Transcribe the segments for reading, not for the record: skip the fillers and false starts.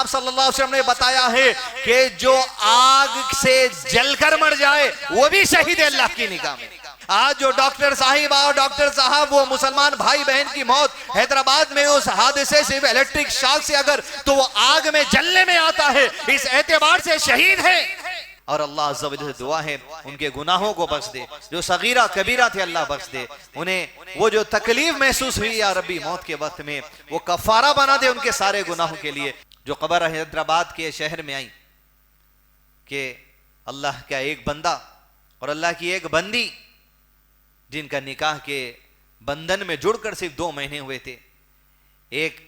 آپ صلی اللہ علیہ وسلم نے بتایا ہے کہ جو آگ سے جل کر مر جائے وہ بھی شہید ہے اللہ کی نگاہ میں۔ آج جو ڈاکٹر صاحب اور ڈاکٹر صاحب وہ مسلمان بھائی بہن کی موت حیدرآباد میں اس حادثے سے الیکٹرک شاک سے اگر تو وہ آگ میں جلنے میں آتا ہے، اس اعتبار سے شہید ہے۔ اور اللہ عز و جل سے دعا ہے ان کے گناہوں کو بخش دے، جو صغیرہ کبیرہ تھے اللہ بخش دے انہیں، وہ جو تکلیف محسوس ہوئی یا ربی موت کے وقت میں وہ کفارہ بنا دے ان کے سارے گناہوں کے لیے۔ جو خبر حیدرآباد کے شہر میں آئی کہ اللہ کا ایک بندہ اور اللہ کی ایک بندی جن کا نکاح کے بندھن میں جڑ کر صرف 2 مہینے ہوئے تھے، ایک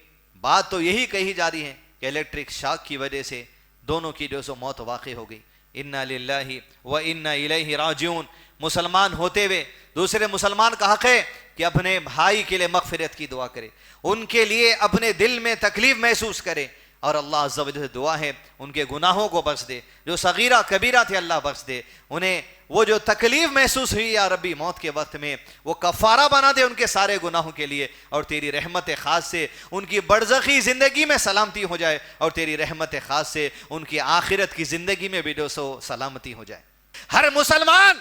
بات تو یہی کہی جا رہی ہے کہ الیکٹرک شاک کی وجہ سے دونوں کی جو سو موت واقع ہو گئی۔ انا للہ و انا الیہ راجعون۔ مسلمان ہوتے ہوئے دوسرے مسلمان کا حق ہے کہ اپنے بھائی کے لیے مغفرت کی دعا کرے، ان کے لیے اپنے دل میں تکلیف محسوس کرے، اور اللہ عز و جل سے دعا ہے ان کے گناہوں کو بخش دے، جو صغیرہ کبیرہ تھے اللہ بخش دے انہیں، وہ جو تکلیف محسوس ہوئی یا ربی موت کے وقت میں وہ کفارہ بنا دے ان کے سارے گناہوں کے لیے، اور تیری رحمت خاص سے ان کی برزخی زندگی میں سلامتی ہو جائے، اور تیری رحمت خاص سے ان کی آخرت کی زندگی میں بھی جو سو سلامتی ہو جائے۔ ہر مسلمان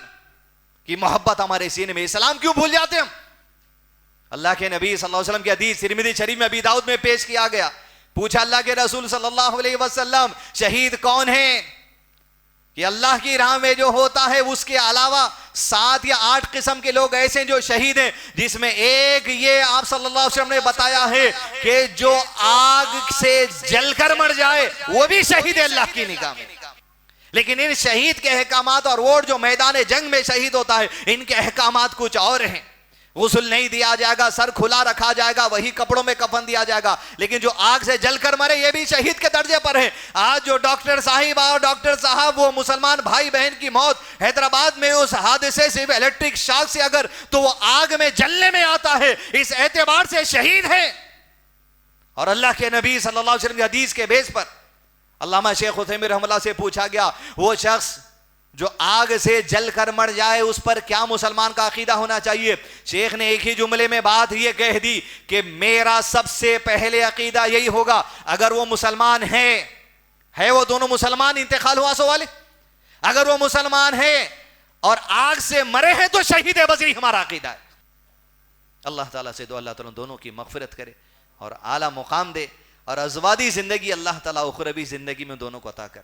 کی محبت ہمارے سینے میں، اسلام کیوں بھول جاتے ہم؟ اللہ کے نبی صلی اللہ علیہ وسلم کی حدیث ترمذی شریف میں ابی داؤد میں پیش کیا گیا، پوچھا اللہ کے رسول صلی اللہ علیہ وسلم شہید کون ہیں؟ کہ اللہ کی راہ میں جو ہوتا ہے اس کے علاوہ 7 یا 8 قسم کے لوگ ایسے ہیں جو شہید ہیں، جس میں ایک یہ آپ صلی اللہ علیہ وسلم نے بتایا ہے کہ جو آگ سے جل کر مر جائے وہ بھی شہید ہے اللہ کی نگاہ میں۔ لیکن ان شہید کے احکامات، اور وہ جو میدان جنگ میں شہید ہوتا ہے ان کے احکامات کچھ اور ہیں۔ غسل نہیں دیا جائے گا، سر کھلا رکھا جائے گا، وہی کپڑوں میں کفن دیا جائے گا، لیکن جو آگ سے جل کر مرے یہ بھی شہید کے درجے پر ہے۔ آج جو ڈاکٹر صاحب اور ڈاکٹر صاحب وہ مسلمان بھائی بہن کی موت حیدرآباد میں اس حادثے سے الیکٹرک شاک سے اگر تو وہ آگ میں جلنے میں آتا ہے، اس اعتبار سے شہید ہے۔ اور اللہ کے نبی صلی اللہ علیہ وسلم کی حدیث کے بیس پر علامہ شیخ عثیمین رحمہ اللہ سے پوچھا گیا وہ شخص جو آگ سے جل کر مر جائے اس پر کیا مسلمان کا عقیدہ ہونا چاہیے؟ شیخ نے ایک ہی جملے میں بات یہ کہہ دی کہ میرا سب سے پہلے عقیدہ یہی ہوگا، اگر وہ مسلمان ہے وہ دونوں مسلمان انتقال ہوا سو والے، اگر وہ مسلمان ہے اور آگ سے مرے ہیں تو شہید ہے، بس یہی ہمارا عقیدہ ہے۔ اللہ تعالیٰ سے دو اللہ تعالیٰ دونوں کی مغفرت کرے اور اعلیٰ مقام دے، اور ازواجی زندگی اللہ تعالیٰ اخروی زندگی میں دونوں کو عطا کر۔